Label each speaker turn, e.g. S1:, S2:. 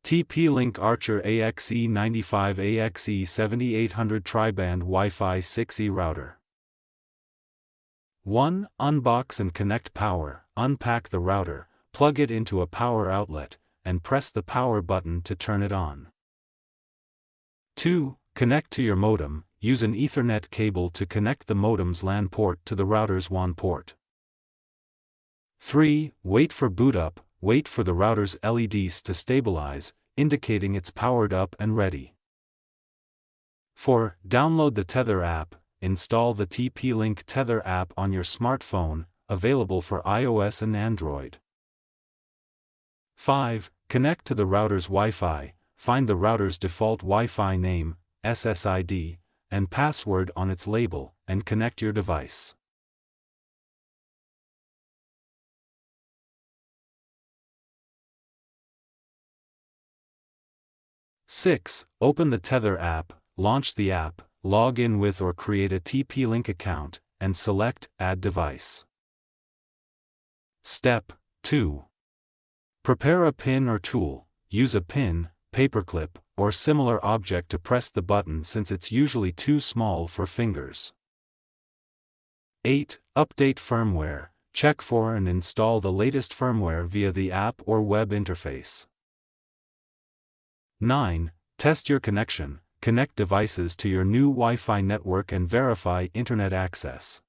S1: TP-Link Archer AXE95 AXE7800 Tri-Band Wi-Fi 6E Router. 1. Unbox and connect power. Unpack the router, plug it into a power outlet, and press the power button to turn it on. 2. Connect to your modem. Use an Ethernet cable to connect the modem's LAN port to the router's WAN port. 3. Wait for boot up. Wait for the router's LEDs to stabilize, indicating it's powered up and ready. 4. Download the Tether app. Install the TP-Link Tether app on your smartphone, available for iOS and Android. 5. Connect to the router's Wi-Fi. Find the router's default Wi-Fi name, SSID, and password on its label, and connect your device. 6. Open the Tether app, launch the app, log in with or create a TP-Link account, and select Add Device. Step 2. Prepare a pin or tool. Use a pin, paperclip, or similar object to press the button since it's usually too small for fingers. 8. Update firmware. Check for and install the latest firmware via the app or web interface. 9. Test your connection. Connect devices to your new Wi-Fi network and verify internet access.